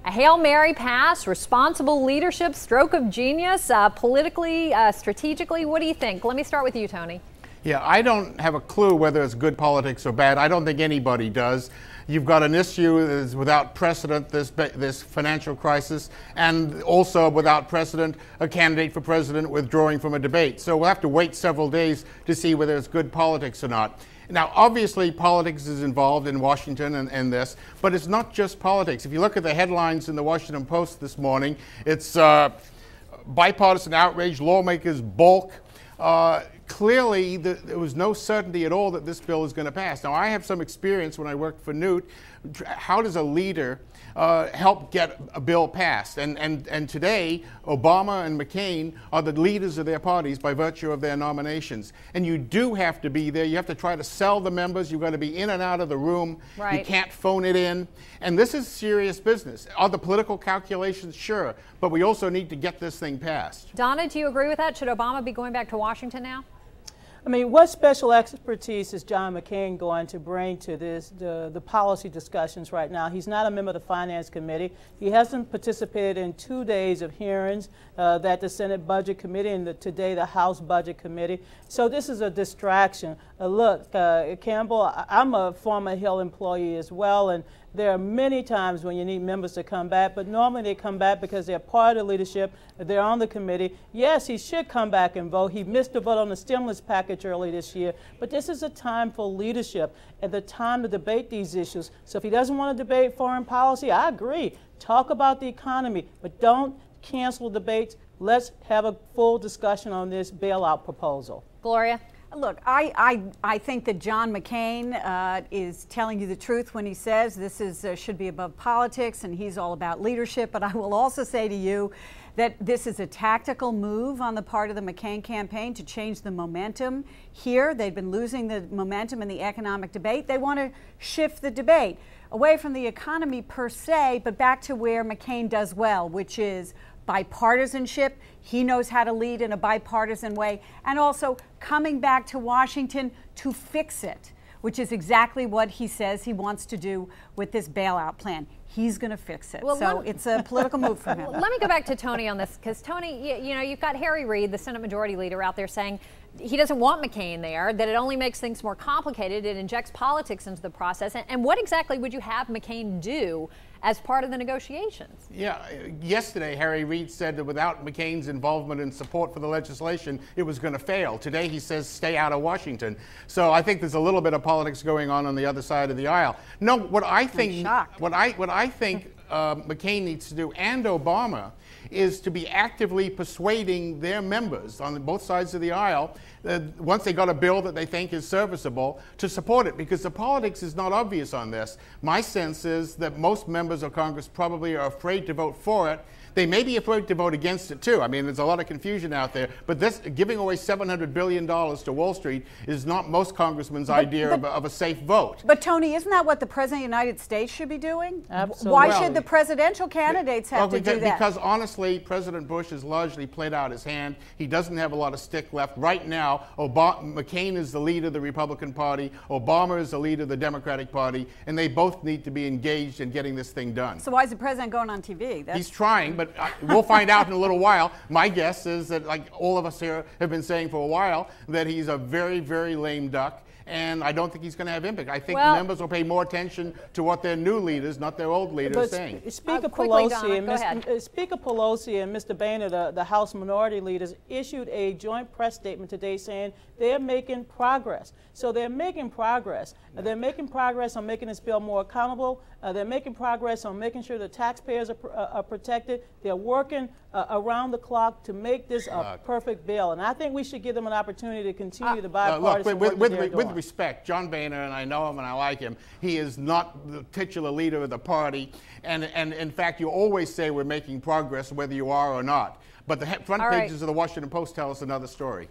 A Hail Mary pass, responsible leadership, stroke of genius, politically, strategically. What do you think? Let me start with you, Tony. Yeah, I don't have a clue whether it's good politics or bad. I don't think anybody does. You've got an issue that is without precedent, this financial crisis, and also without precedent, a candidate for president withdrawing from a debate. So we'll have to wait several days to see whether it's good politics or not. Now, obviously, politics is involved in Washington and this, but it's not just politics. If you look at the headlines in the Washington Post this morning, it's bipartisan outrage, lawmakers balk. Clearly, there was no certainty at all that this bill is going to pass. Now, I have some experience when I worked for Newt. How does a leader help get a bill passed? And today, Obama and McCain are the leaders of their parties by virtue of their nominations. And you do have to be there. You have to try to sell the members. You've got to be in and out of the room. Right. You can't phone it in. And this is serious business. Are the political calculations? Sure. But we also need to get this thing passed. Donna, do you agree with that? Should Obama be going back to Washington now? I mean, what special expertise is John McCain going to bring to the policy discussions right now? He's not a member of the Finance Committee. He hasn't participated in 2 days of hearings that the Senate Budget Committee and today the House Budget Committee. So this is a distraction. Look, Campbell, I'm a former Hill employee as well, and there are many times when you need members to come back, but normally they come back because they're part of the leadership, they're on the committee. Yes, he should come back and vote. He missed the vote on the stimulus package early this year, but this is a time for leadership and the time to debate these issues. So if he doesn't want to debate foreign policy, I agree. Talk about the economy, but don't cancel debates. Let's have a full discussion on this bailout proposal. Gloria? Look, I think that John McCain is telling you the truth when he says this should be above politics and he's all about leadership. But I will also say to you that this is a tactical move on the part of the McCain campaign to change the momentum here. They've been losing the momentum in the economic debate. They want to shift the debate away from the economy per se, but back to where McCain does well, which is bipartisanship. He knows how to lead in a bipartisan way, and also coming back to Washington to fix it, which is exactly what he says he wants to do with this bailout plan. He's going to fix it. Well, so it's a political move for him. Let me go back to Tony on this, because Tony, you know, you've got Harry Reid, the Senate Majority Leader, out there saying he doesn't want McCain there, that it only makes things more complicated, it injects politics into the process. And what exactly would you have McCain do as part of the negotiations? Yeah, yesterday Harry Reid said that without McCain's involvement and support for the legislation, it was going to fail. Today he says stay out of Washington. So I think there's a little bit of politics going on the other side of the aisle. No, what I think, what I think McCain needs to do, and Obama, is to be actively persuading their members on both sides of the aisle, once they got a bill that they think is serviceable, to support it, because the politics is not obvious on this. My sense is that most members of Congress probably are afraid to vote for it. They may be afraid to vote against it too. I mean, there's a lot of confusion out there, but this giving away $700 billion to Wall Street is not most congressmen's idea of a safe vote. But Tony, isn't that what the President of the United States should be doing? Absolutely. Why should the presidential candidates have to do that? Because honestly, President Bush has largely played out his hand. He doesn't have a lot of stick left. Right now, McCain is the leader of the Republican Party, Obama is the leader of the Democratic Party, and they both need to be engaged in getting this thing done. So why is the president going on TV? He's trying, but we'll find out in a little while. My guess is that, like all of us here have been saying for a while, that he's a very, very lame duck. And I don't think he's going to have impact. I think members will pay more attention to what their new leaders, not their old leaders, are saying. Speaker Pelosi and Mr. Boehner, the House Minority Leaders, issued a joint press statement today saying they're making progress. So they're making progress. They're making progress on making this bill more accountable. They're making progress on making sure the taxpayers are protected. They're working around the clock to make this a perfect bill. And I think we should give them an opportunity to continue the bipartisan work that they're doing. With respect, John Boehner, and I know him and I like him, he is not the titular leader of the party. And in fact, you always say we're making progress whether you are or not. But the front pages of the Washington Post tell us another story.